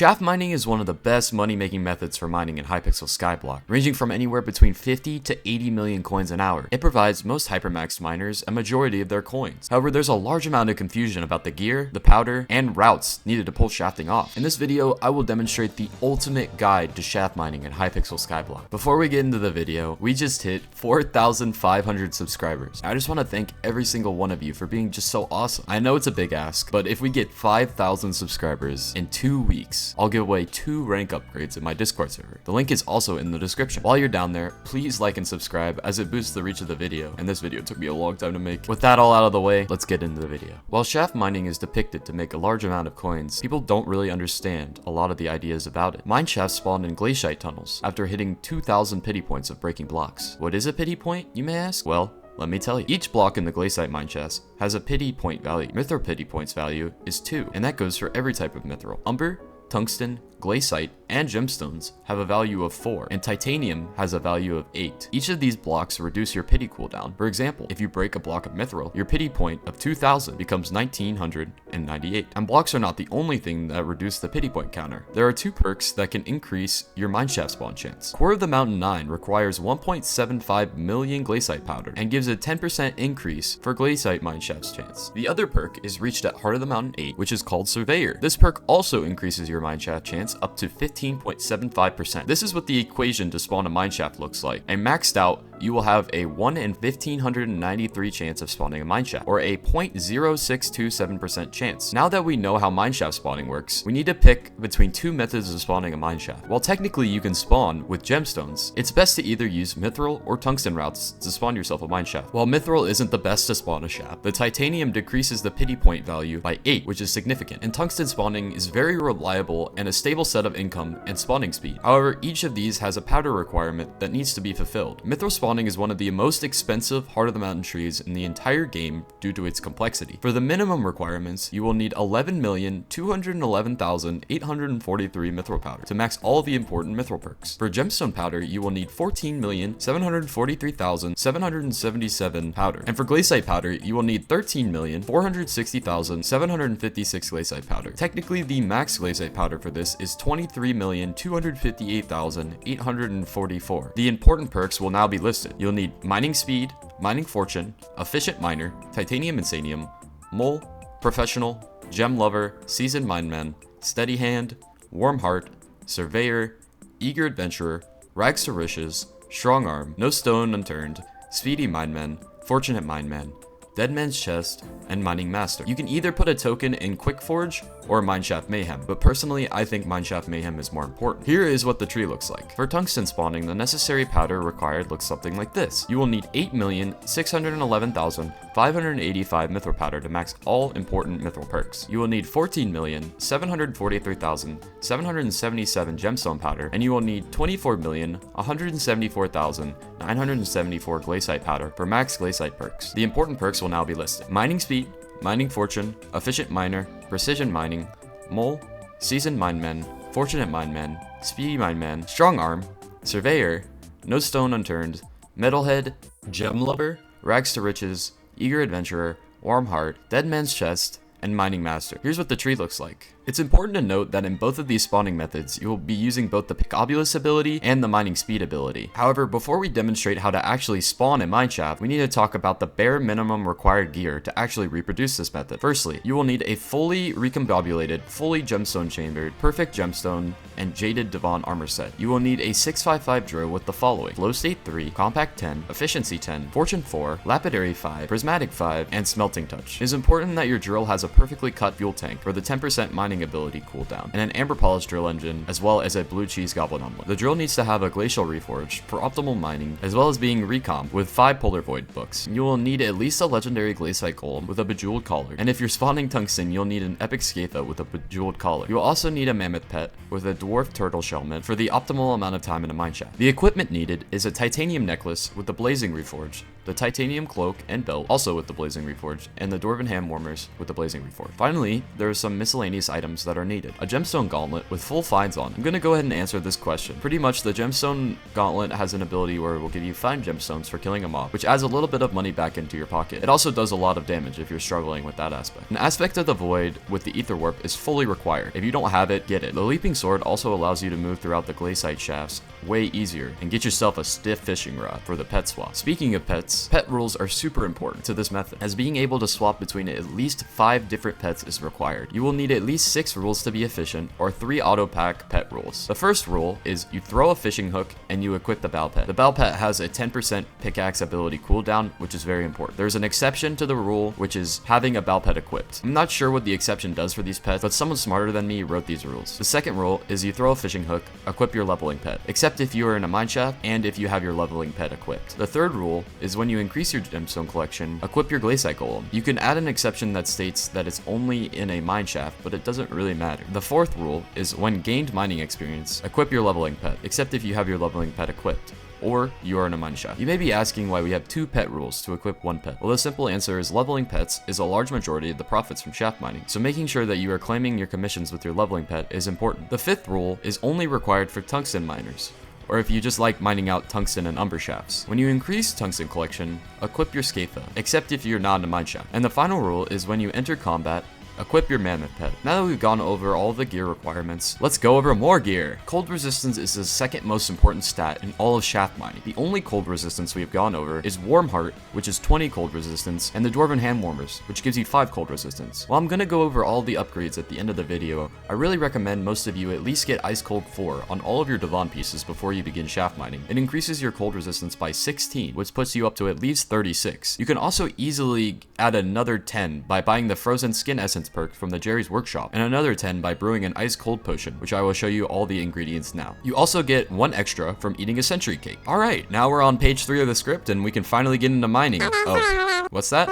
Shaft mining is one of the best money-making methods for mining in Hypixel Skyblock, ranging from anywhere between 50 to 80 million coins an hour. It provides most hypermax miners a majority of their coins. However, there's a large amount of confusion about the gear, the powder, and routes needed to pull shafting off. In this video, I will demonstrate the ultimate guide to shaft mining in Hypixel Skyblock. Before we get into the video, we just hit 4,500 subscribers. I just want to thank every single one of you for being just so awesome. I know it's a big ask, but if we get 5,000 subscribers in 2 weeks, I'll give away 2 rank upgrades in my Discord server. The link is also in the description. While you're down there, please like and subscribe as it boosts the reach of the video, and this video took me a long time to make. With that all out of the way, let's get into the video. While shaft mining is depicted to make a large amount of coins, people don't really understand a lot of the ideas about it. Mineshaft spawned in glaciite tunnels after hitting 2,000 pity points of breaking blocks. What is a pity point, you may ask? Well, let me tell you. Each block in the glaciite mineshaft has a pity point value. Mithril pity points value is 2, and that goes for every type of mithril. Umber, tungsten, glaciite, and gemstones have a value of 4, and titanium has a value of 8. Each of these blocks reduce your pity cooldown. For example, if you break a block of mithril, your pity point of 2,000 becomes 1,998. And blocks are not the only thing that reduce the pity point counter. There are 2 perks that can increase your mineshaft spawn chance. Core of the Mountain 9 requires 1.75 million glaciite powder and gives a 10% increase for glaciite mineshaft's chance. The other perk is reached at Heart of the Mountain 8, which is called Surveyor. This perk also increases your mineshaft chance up to 15.75%. This is what the equation to spawn a mineshaft looks like. And maxed out, you will have a 1 in 1,593 chance of spawning a mineshaft, or a 0.0627% chance. Now that we know how mineshaft spawning works, we need to pick between 2 methods of spawning a mineshaft. While technically you can spawn with gemstones, it's best to either use mithril or tungsten routes to spawn yourself a mineshaft. While mithril isn't the best to spawn a shaft, the titanium decreases the pity point value by 8, which is significant, and tungsten spawning is very reliable and a stable set of income and spawning speed. However, each of these has a powder requirement that needs to be fulfilled. Mithril spawning is one of the most expensive Heart of the Mountain trees in the entire game due to its complexity. For the minimum requirements, you will need 11,211,843 mithril powder to max all the important mithril perks. For gemstone powder, you will need 14,743,777 powder. And for glaciite powder, you will need 13,460,756 glaciite powder. Technically, the max glaciite powder for this is 23,258,844. The important perks will now be listed. You'll need mining speed, mining fortune, efficient miner, titanium insanium, mole, professional, gem lover, seasoned mineman, steady hand, warm heart, surveyor, eager adventurer, rags to riches, strong arm, no stone unturned, speedy mineman, fortunate mineman, dead man's chest, and mining master. You can either put a token in quick forge or mineshaft mayhem, but personally I think mineshaft mayhem is more important. Here is what the tree looks like. For tungsten spawning, the necessary powder required looks something like this. You will need 8,611,585 mithril powder to max all important mithril perks. You will need 14,743,777 gemstone powder, and you will need 24,174,974 glaciite powder for max glaciite perks. The important perks will now be listed. Mining speed, mining fortune, efficient miner, precision mining, mole, seasoned mineman, fortunate mineman, speedy mineman, strong arm, surveyor, no stone unturned, metalhead, gem lover, rags to riches, eager adventurer, warm heart, dead man's chest, and mining master. Here's what the tree looks like. It's important to note that in both of these spawning methods, you will be using both the Pickobulus ability and the mining speed ability. However, before we demonstrate how to actually spawn a mineshaft, we need to talk about the bare minimum required gear to actually reproduce this method. Firstly, you will need a fully recombobulated, fully gemstone chambered, perfect gemstone, and jaded Devon armor set. You will need a 655 drill with the following: flow state 3, compact 10, efficiency 10, fortune 4, lapidary 5, prismatic 5, and smelting touch. It is important that your drill has a perfectly cut fuel tank for the 10% mining ability cooldown, and an amber polished drill engine, as well as a blue cheese goblin omelet. The drill needs to have a glacial reforged for optimal mining, as well as being recommed with 5 polar void books. You will need at least a legendary glaciite golem with a bejeweled collar, and if you're spawning tungsten, you'll need an epic scatha with a bejeweled collar. You will also need a mammoth pet with a dwarf turtle shellman for the optimal amount of time in a mineshaft. The equipment needed is a titanium necklace with a blazing reforged, the titanium cloak and belt, also with the blazing reforged, and the dwarven hand warmers with the blazing reforged. Finally, there are some miscellaneous items that are needed. A gemstone gauntlet with full finds on. I'm gonna go ahead and answer this question. Pretty much the gemstone gauntlet has an ability where it will give you 5 gemstones for killing a mob, which adds a little bit of money back into your pocket. It also does a lot of damage if you're struggling with that aspect. An aspect of the void with the ether warp is fully required. If you don't have it, get it. The leaping sword also allows you to move throughout the glaciite shafts way easier and get yourself a stiff fishing rod for the pet swap. Speaking of pets, pet rules are super important to this method, as being able to swap between at least 5 different pets is required. You will need at least 6 rules to be efficient, or 3 auto pack pet rules. The first rule is you throw a fishing hook and you equip the bow pet. The bow pet has a 10% pickaxe ability cooldown, which is very important. There's an exception to the rule, which is having a bow pet equipped. I'm not sure what the exception does for these pets, but someone smarter than me wrote these rules. The second rule is you throw a fishing hook, equip your leveling pet, except if you are in a mineshaft and if you have your leveling pet equipped. The third rule is when you increase your gemstone collection, equip your glaciite golem. You can add an exception that states that it's only in a mineshaft, but it doesn't really matter. The fourth rule is when gained mining experience, equip your leveling pet, except if you have your leveling pet equipped, or you are in a mineshaft. You may be asking why we have 2 pet rules to equip 1 pet. Well, the simple answer is leveling pets is a large majority of the profits from shaft mining, so making sure that you are claiming your commissions with your leveling pet is important. The 5th rule is only required for tungsten miners, or if you just like mining out tungsten and umber shafts. When you increase tungsten collection, equip your Scatha, except if you're not in a mineshaft. And the final rule is when you enter combat, equip your mammoth pet. Now that we've gone over all the gear requirements, let's go over more gear. Cold resistance is the second most important stat in all of shaft mining. The only cold resistance we have gone over is Warm Heart, which is 20 cold resistance, and the Dwarven Hand Warmers, which gives you 5 cold resistance. While I'm gonna go over all the upgrades at the end of the video, I really recommend most of you at least get Ice Cold 4 on all of your Devon pieces before you begin shaft mining. It increases your cold resistance by 16, which puts you up to at least 36. You can also easily add another 10 by buying the Frozen Skin Essence perk from the Jerry's Workshop, and another 10 by brewing an ice cold potion, which I will show you all the ingredients now. You also get 1 extra from eating a century cake. Alright, now we're on page 3 of the script and we can finally get into mining. Oh, what's that?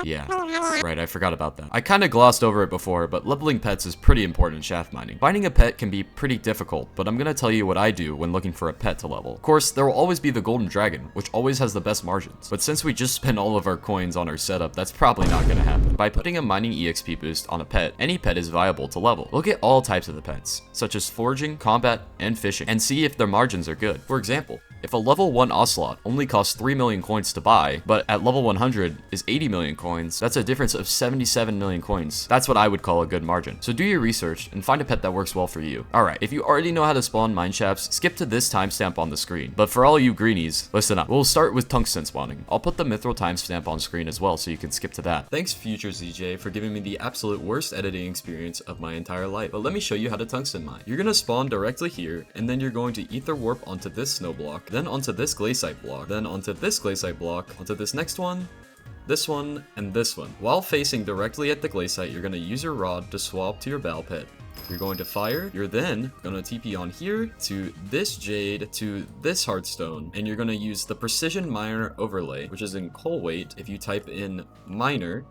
Yeah, right, I forgot about that. I kinda glossed over it before, but leveling pets is pretty important in shaft mining. Finding a pet can be pretty difficult, but I'm gonna tell you what I do when looking for a pet to level. Of course, there will always be the golden dragon, which always has the best margins. But since we just spent all of our coins on our setup, that's probably not gonna happen. By putting a mining EXP boost on a pet, any pet is viable to level. Look at all types of the pets, such as foraging, combat, and fishing, and see if their margins are good. For example, if a level 1 ocelot only costs 3 million coins to buy, but at level 100 is 80 million coins, that's a difference of 77 million coins. That's what I would call a good margin. So do your research and find a pet that works well for you. Alright, if you already know how to spawn mineshafts, skip to this timestamp on the screen. But for all you greenies, listen up. We'll start with tungsten spawning. I'll put the mithril timestamp on screen as well so you can skip to that. Thanks Future ZJ for giving me the absolute worst editing experience of my entire life. But let me show you how to tungsten mine. You're gonna spawn directly here, and then you're going to ether warp onto this snow block, then onto this glaciite block, then onto this glaciite block, onto this next one, this one, and this one. While facing directly at the glaciite, you're going to use your rod to swap to your bow pit. You're going to fire, you're then going to TP on here to this jade to this hardstone, and you're going to use the precision miner overlay, which is in coleweight. If you type in miner,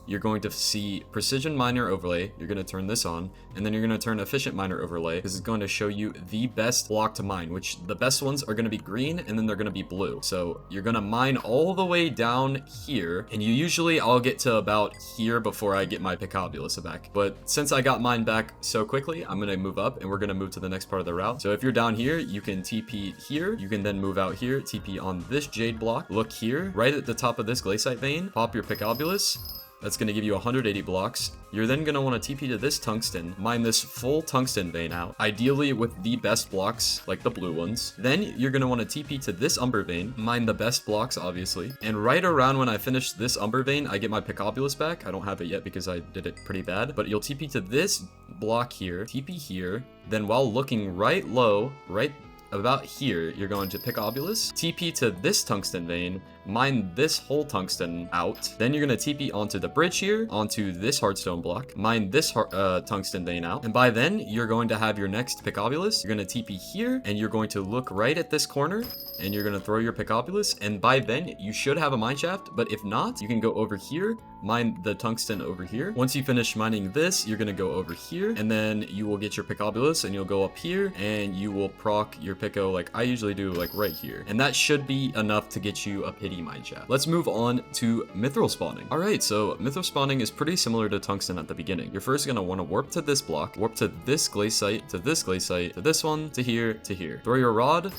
you're going to see precision miner overlay. You're going to turn this on, and then you're going to turn efficient miner overlay. This is going to show you the best block to mine, which the best ones are going to be green, and then they're going to be blue. So you're going to mine all the way down here, and I'll get to about here before I get my Picobulus back. But since I got mine back so quickly, I'm going to move up, and we're going to move to the next part of the route. So if you're down here, you can TP here. You can then move out here, TP on this jade block. Look here, right at the top of this glaciite vein, pop your Picobulus. That's going to give you 180 blocks. You're then going to want to TP to this tungsten, mine this full tungsten vein out, ideally with the best blocks, like the blue ones. Then you're going to want to TP to this umber vein, mine the best blocks, obviously. And right around when I finish this umber vein, I get my Picobulus back. I don't have it yet because I did it pretty bad, but you'll TP to this block here, TP here. Then while looking right low, right about here, you're going to Picobulus, TP to this tungsten vein, mine this whole tungsten out. Then you're gonna TP onto the bridge here, onto this hardstone block, mine this tungsten vein out. And by then, you're going to have your next Picobulus. You're gonna TP here, and you're going to look right at this corner, and you're gonna throw your Picobulus. And by then, you should have a mineshaft, but if not, you can go over here, mine the tungsten over here. Once you finish mining this, you're gonna go over here, and then you will get your Picobulus, and you'll go up here, and you will proc your Pico like I usually do, like right here. And that should be enough to get you a pity mineshaft. Let's move on to mithril spawning. All right, so mithril spawning is pretty similar to tungsten at the beginning. You're first gonna want to warp to this block, warp to this glaciite, to this glaciite, to this one, to here, to here. Throw your rod,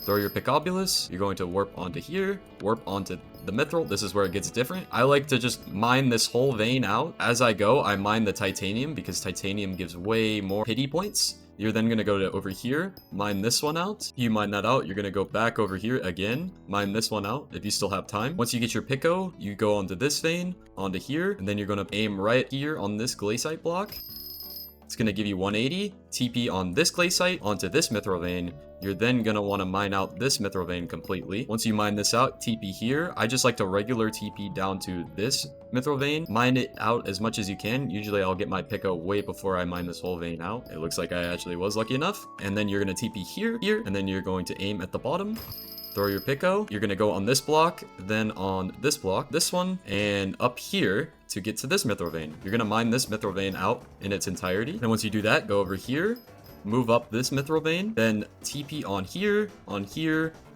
throw your Picobulus. You're going to warp onto here, warp onto the mithril. This is where it gets different. I like to just mine this whole vein out. As I go, I mine the titanium because titanium gives way more pity points. You're then gonna go to over here, mine this one out. You mine that out, you're gonna go back over here again, mine this one out if you still have time. Once you get your Pico, you go onto this vein, onto here, and then you're gonna aim right here on this glaciite block. It's gonna give you 180, TP on this glaciite, onto this mithril vein. You're then gonna wanna mine out this mithril vein completely. Once you mine this out, TP here. I just like to regular TP down to this mithril vein. Mine it out as much as you can. Usually I'll get my Pico way before I mine this whole vein out. It looks like I actually was lucky enough. And then you're gonna TP here, and then you're going to aim at the bottom. Throw your Pico. You're gonna go on this block, then on this block, this one, and up here to get to this mithril vein. You're gonna mine this mithril vein out in its entirety. And once you do that, go over here, move up this mithril vein, then TP on here,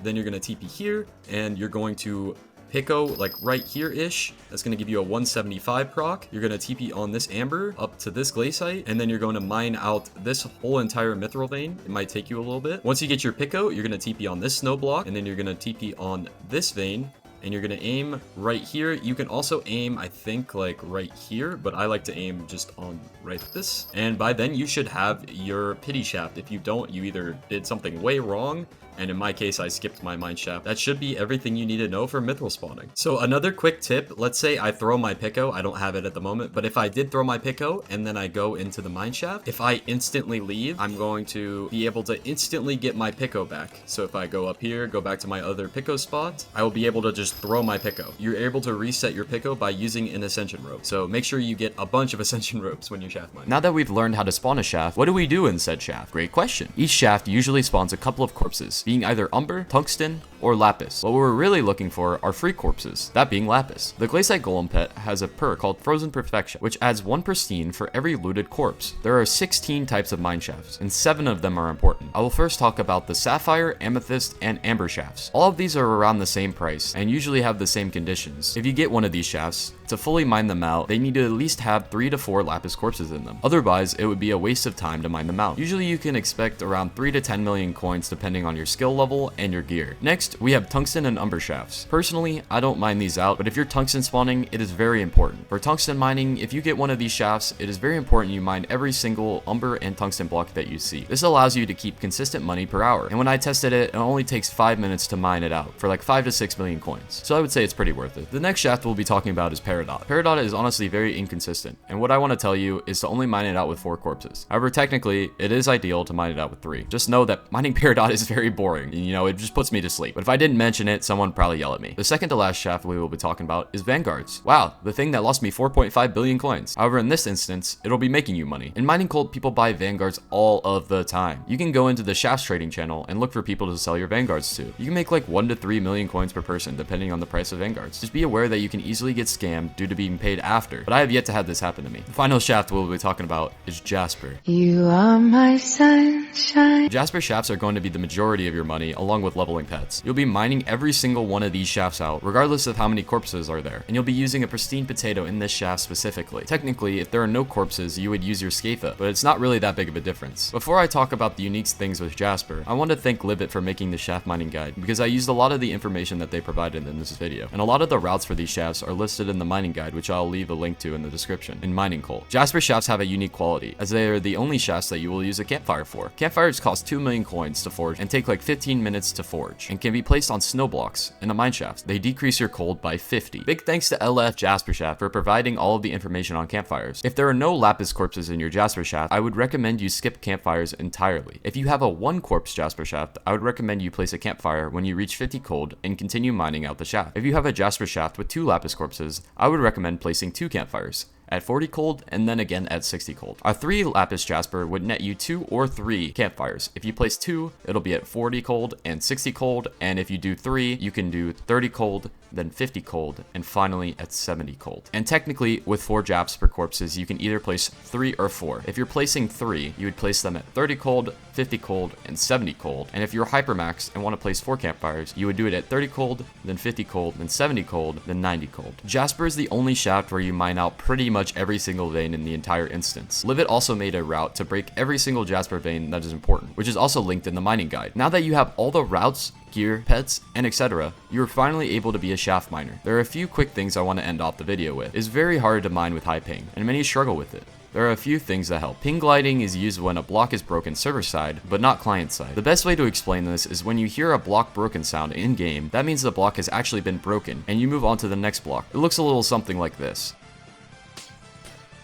then you're gonna TP here, and you're going to Pico like right here-ish. That's gonna give you a 175 proc. You're gonna TP on this amber up to this glaciite, and then you're going to mine out this whole entire mithril vein. It might take you a little bit. Once you get your Pico, you're gonna TP on this snow block, and then you're gonna TP on this vein, and you're gonna aim right here. You can also aim, I think, like right here, but I like to aim just on right this. And by then you should have your pity shaft. If you don't, you either did something way wrong, and in my case, I skipped my mineshaft. That should be everything you need to know for mithril spawning. So another quick tip, let's say I throw my Pico, I don't have it at the moment, but if I did throw my Pico and then I go into the mineshaft, if I instantly leave, I'm going to be able to instantly get my Pico back. So if I go up here, go back to my other Pico spot, I will be able to just throw my Pico. You're able to reset your Pico by using an ascension rope. So make sure you get a bunch of ascension ropes when you shaft mine. Now that we've learned how to spawn a shaft, what do we do in said shaft? Great question. Each shaft usually spawns a couple of corpses, being either umber, tungsten, or lapis. What we're really looking for are free corpses, that being lapis. The glaciite golem pet has a perk called Frozen Perfection, which adds 1 pristine for every looted corpse. There are 16 types of mine shafts, and 7 of them are important. I will first talk about the sapphire, amethyst, and amber shafts. All of these are around the same price, and usually have the same conditions. If you get one of these shafts, to fully mine them out, they need to at least have 3 to 4 lapis corpses in them. Otherwise, it would be a waste of time to mine them out. Usually you can expect around 3 to 10 million coins depending on your skill level and your gear. Next, we have tungsten and umber shafts. Personally, I don't mine these out, but if you're tungsten spawning, it is very important. For tungsten mining, if you get one of these shafts, it is very important you mine every single umber and tungsten block that you see. This allows you to keep consistent money per hour. And when I tested it, it only takes 5 minutes to mine it out for like 5 to 6 million coins. So I would say it's pretty worth it. The next shaft we'll be talking about is Peridot. Peridot is honestly very inconsistent, and what I want to tell you is to only mine it out with 4 corpses. However, technically, it is ideal to mine it out with 3. Just know that mining Peridot is very boring, and, you know, it just puts me to sleep. But if I didn't mention it, someone would probably yell at me. The second to last shaft we will be talking about is Vanguards. Wow, the thing that lost me 4.5 billion coins. However, in this instance, it'll be making you money. In Mining Cult, people buy Vanguards all of the time. You can go into the shafts trading channel and look for people to sell your Vanguards to. You can make like 1 to 3 million coins per person depending on the price of Vanguards. Just be aware that you can easily get scammed due to being paid after, but I have yet to have this happen to me. The final shaft we'll be talking about is Jasper. You are my sunshine. Jasper shafts are going to be the majority of your money along with leveling pets. You'll be mining every single one of these shafts out, regardless of how many corpses are there, and you'll be using a pristine potato in this shaft specifically. Technically, if there are no corpses, you would use your Scatha, but it's not really that big of a difference. Before I talk about the unique things with Jasper, I want to thank Libit for making the shaft mining guide, because I used a lot of the information that they provided in this video, and a lot of the routes for these shafts are listed in the mining guide, which I'll leave a link to in the description, in mining coal. Jasper shafts have a unique quality, as they are the only shafts that you will use a campfire for. Campfires cost 2 million coins to forge and take like 15 minutes to forge, and can be placed on snow blocks in a mineshaft. They decrease your cold by 50. Big thanks to LF Jasper Shaft for providing all of the information on campfires. If there are no lapis corpses in your Jasper shaft, I would recommend you skip campfires entirely. If you have a 1 corpse Jasper shaft, I would recommend you place a campfire when you reach 50 cold and continue mining out the shaft. If you have a Jasper shaft with 2 lapis corpses, I would recommend placing 2 campfires, at 40 cold and then again at 60 cold. A 3 lapis jasper would net you 2 or 3 campfires. If you place 2, it'll be at 40 cold and 60 cold, and if you do 3, you can do 30 cold, then 50 cold, and finally at 70 cold. And technically, with 4 japs per corpses, you can either place 3 or 4. If you're placing 3, you would place them at 30 cold, 50 cold, and 70 cold. And if you're hypermaxed and want to place 4 campfires, you would do it at 30 cold, then 50 cold, then 70 cold, then 90 cold. Jasper is the only shaft where you mine out pretty much every single vein in the entire instance. Livet also made a route to break every single Jasper vein that is important, which is also linked in the mining guide. Now that you have all the routes, gear, pets, and etc., you are finally able to be a shaft miner. There are a few quick things I want to end off the video with. It's very hard to mine with high ping, and many struggle with it. There are a few things that help. Ping gliding is used when a block is broken server side, but not client side. The best way to explain this is when you hear a block broken sound in game, that means the block has actually been broken, and you move on to the next block. It looks a little something like this.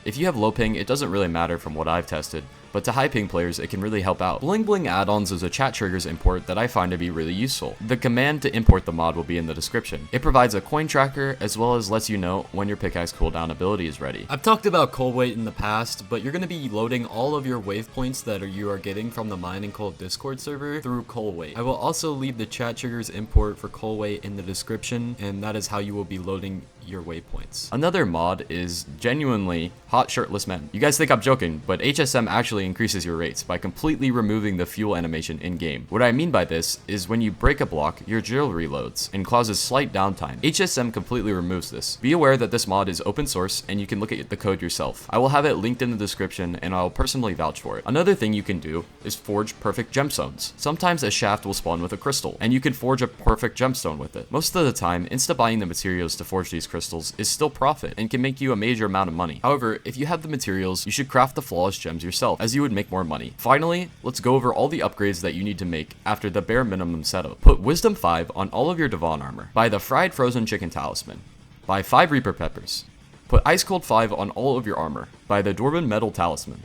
If you have low ping, it doesn't really matter from what I've tested, but to high ping players, it can really help out. Blingblingaddons is a chat triggers import that I find to be really useful. The command to import the mod will be in the description. It provides a coin tracker as well as lets you know when your pickaxe cooldown ability is ready. I've talked about coleweight in the past, but you're going to be loading all of your waypoints that you are getting from the Mining Coal Discord server through coleweight. I will also leave the chat triggers import for coleweight in the description, and that is how you will be loading your waypoints. Another mod is genuinely hot shirtless men. You guys think I'm joking, but HSM actually increases your rates by completely removing the fuel animation in game. What I mean by this is when you break a block, your drill reloads and causes slight downtime. HSM completely removes this. Be aware that this mod is open source and you can look at the code yourself. I will have it linked in the description and I'll personally vouch for it. Another thing you can do is forge perfect gemstones. Sometimes a shaft will spawn with a crystal and you can forge a perfect gemstone with it. Most of the time, insta buying the materials to forge these crystals is still profit and can make you a major amount of money. However, if you have the materials, you should craft the flawless gems yourself, as you would make more money. Finally, let's go over all the upgrades that you need to make after the bare minimum setup. Put Wisdom 5 on all of your Devon armor. Buy the fried frozen chicken talisman. Buy 5 Reaper peppers. Put Ice Cold 5 on all of your armor. Buy the Dwarven metal talisman.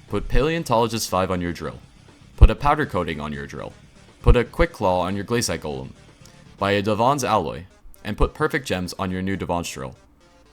Put Paleontologist 5 on your drill. Put a powder coating on your drill. Put a quick claw on your glazite golem. Buy a Devon's alloy. And put perfect gems on your new Devon's drill.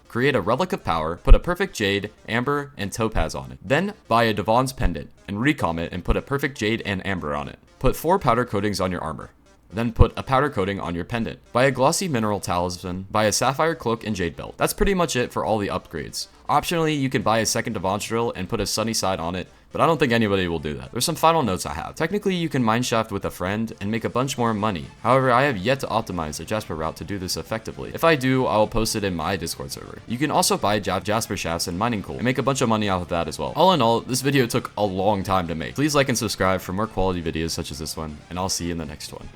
Create a relic of power, put a perfect jade, amber, and topaz on it. Then buy a Devon's pendant and recom it and put a perfect jade and amber on it. Put 4 powder coatings on your armor. Then put a powder coating on your pendant. Buy a glossy mineral talisman, buy a sapphire cloak and jade belt. That's pretty much it for all the upgrades. Optionally, you can buy a second Devon's drill and put a sunny side on it, but I don't think anybody will do that. There's some final notes I have. Technically, you can mineshaft with a friend and make a bunch more money. However, I have yet to optimize a Jasper route to do this effectively. If I do, I will post it in my Discord server. You can also buy Jasper shafts and mining coal and make a bunch of money off of that as well. All in all, this video took a long time to make. Please like and subscribe for more quality videos such as this one, and I'll see you in the next one.